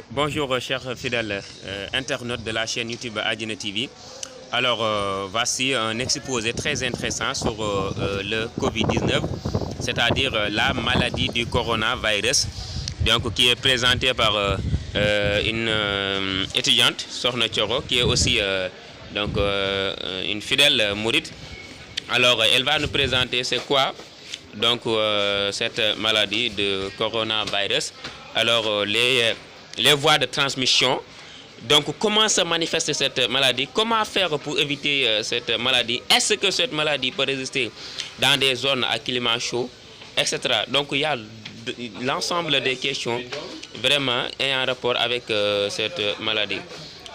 Bonjour chers fidèles internautes de la chaîne YouTube Adiana TV. Alors voici un exposé très intéressant sur le Covid-19, c'est-à-dire la maladie du coronavirus, donc, qui est présentée par une étudiante, Sokhna Thioro, qui est aussi une fidèle mouride. Alors elle va nous présenter c'est quoi donc cette maladie de coronavirus. Alors les voies de transmission, donc comment se manifeste cette maladie, comment faire pour éviter cette maladie, est-ce que cette maladie peut résister dans des zones à climat chaud, etc. Donc il y a l'ensemble des questions vraiment ayant rapport avec cette maladie.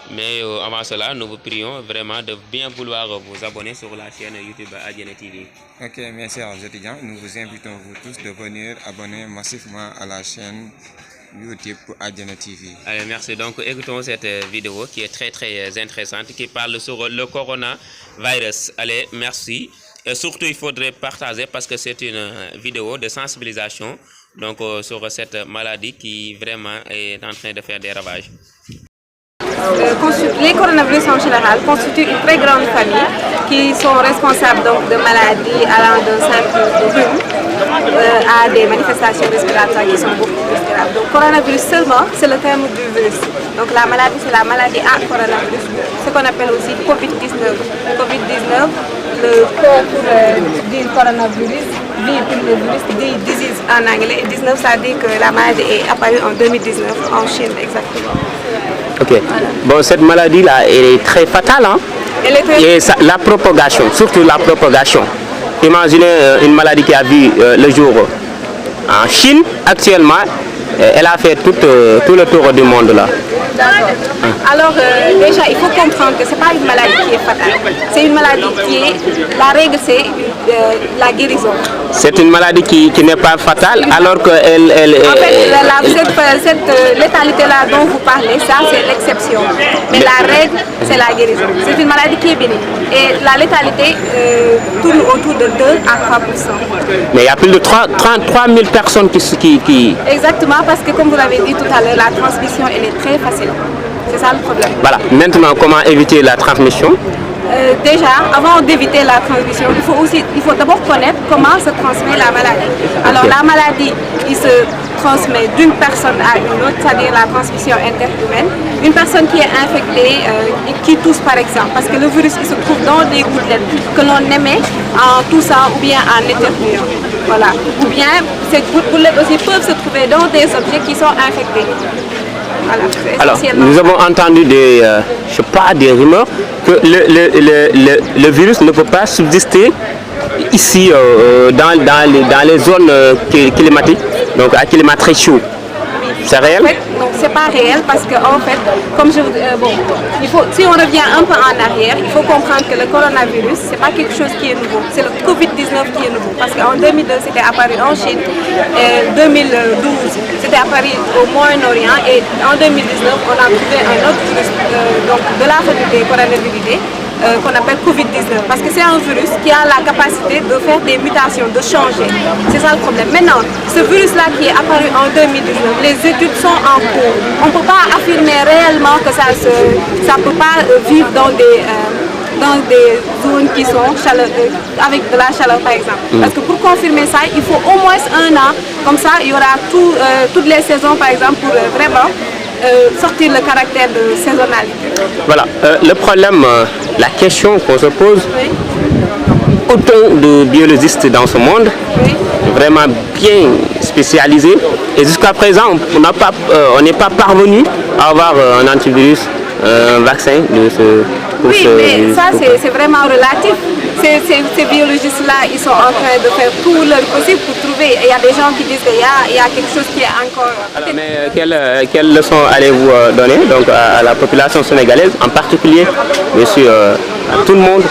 Mais avant cela, nous vous prions vraiment de bien vouloir vous abonner sur la chaîne YouTube Adiana TV. Ok, mes chers étudiants, nous vous invitons vous tous de venir abonner massivement à la chaîne YouTube Adiana TV. Allez, merci. Donc écoutons cette vidéo qui est très intéressante, qui parle sur le coronavirus. Allez, merci. Et surtout, il faudrait partager parce que c'est une vidéo de sensibilisation donc, sur cette maladie qui vraiment est en train de faire des ravages. Les coronavirus en général constituent une très grande famille qui sont responsables donc, de maladies allant d'un simple rhume à des manifestations respiratoires qui sont beaucoup plus graves. Donc coronavirus seulement, c'est le terme du virus. Donc la maladie, c'est la maladie à coronavirus, ce qu'on appelle aussi Covid-19. Covid-19, le corps pour dire coronavirus, V pour le virus, disease en anglais, 19 ça dit que la maladie est apparue en 2019 en Chine exactement. Ok. Voilà. Bon, cette maladie-là, elle est très fatale, hein? Et la propagation, surtout la propagation. Imaginez une maladie qui a vu le jour en Chine actuellement, elle a fait tout le tour du monde là. D'accord. Alors déjà, il faut comprendre que ce n'est pas une maladie qui est fatale. C'est une maladie qui est, la règle c'est la guérison. C'est une maladie qui n'est pas fatale alors que En fait, cette létalité-là dont vous parlez, ça c'est l'exception. Mais la règle, c'est la guérison. C'est une maladie qui est bénigne. Et la létalité tourne autour de 2 à 3%. Mais il y a plus de 33 000 personnes qui... Exactement, parce que comme vous l'avez dit tout à l'heure, la transmission elle est très facile. C'est ça le problème. Voilà. Maintenant, comment éviter la transmission? Déjà, avant d'éviter la transmission, il faut d'abord connaître comment se transmet la maladie. Alors la maladie, il se transmet d'une personne à une autre, c'est-à-dire la transmission interhumaine. Une personne qui est infectée et qui tousse par exemple, parce que le virus il se trouve dans des gouttelettes que l'on émet en toussant ou bien en éternuant. Voilà. Ou bien ces gouttelettes aussi peuvent se trouver dans des objets qui sont infectés. Voilà, alors, nous avons entendu des, je sais pas, des rumeurs que le virus ne peut pas subsister ici dans les zones climatiques, donc à climat très chaud. C'est réel? En fait, donc c'est pas réel parce que en fait, comme je si on revient un peu en arrière, il faut comprendre que le coronavirus, c'est pas quelque chose qui est nouveau. C'est le Covid-19 qui est nouveau. Parce qu'en 2002, c'était apparu en Chine, et 2012, c'était apparu au Moyen-Orient et en 2019, on a trouvé un autre virus donc de la famille des coronavirus qu'on appelle Covid-19 parce que c'est un virus qui a la capacité de faire des mutations, de changer. C'est ça le problème. Maintenant, ce virus-là qui est apparu en 2019, les études sont en cours. On ne peut pas affirmer réellement que ça ne peut pas vivre dans des zones qui sont avec de la chaleur par exemple. Parce que pour confirmer ça, il faut au moins 1 an. Comme ça, il y aura toutes les saisons par exemple pour vraiment sortir le caractère de saisonnalité. Voilà, le problème, la question qu'on se pose, oui. Autant de biologistes dans ce monde, oui. Vraiment bien spécialisés, et jusqu'à présent, on n'est pas parvenu à avoir un antivirus, un vaccin de ce... Oui, mais ça c'est vraiment relatif. Ces biologistes-là, ils sont en train de faire tout leur possible pour trouver. Il y a des gens qui disent qu'il y a quelque chose qui est encore... Alors, mais quelle leçon allez-vous donner donc, à la population sénégalaise, en particulier, monsieur, à tout le monde?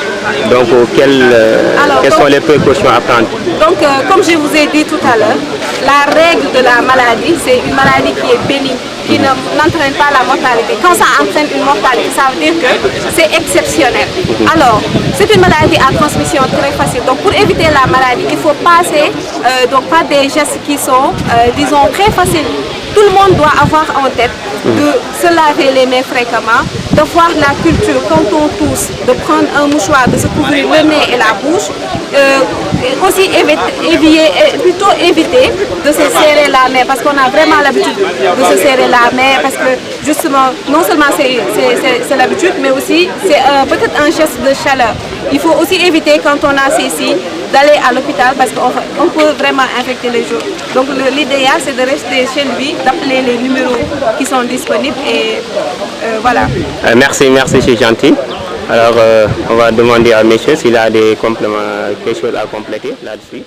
Donc, quelles sont les précautions à prendre? Donc, comme je vous ai dit tout à l'heure, la règle de la maladie, c'est une maladie qui est bénigne, qui n'entraîne pas la mortalité. Quand ça entraîne une mortalité, ça veut dire que c'est exceptionnel. Alors, c'est une maladie à transmission très facile. Donc, pour éviter la maladie, il faut passer par des gestes qui sont, disons, très faciles. tout le monde doit avoir en tête de se laver les mains fréquemment, de voir la culture quand on tousse, de prendre un mouchoir, de se couvrir le nez et la bouche. Aussi éviter de se serrer la main parce qu'on a vraiment l'habitude de se serrer la main parce que justement, non seulement c'est l'habitude, mais aussi c'est peut-être un geste de chaleur. Il faut aussi éviter quand on a ces signes d'aller à l'hôpital parce qu'on peut vraiment infecter les gens. Donc l'idéal c'est de rester chez lui, d'appeler les numéros qui sont disponibles et voilà. Merci, c'est gentil. Alors on va demander à monsieur s'il a des compléments, quelque chose à compléter là-dessus.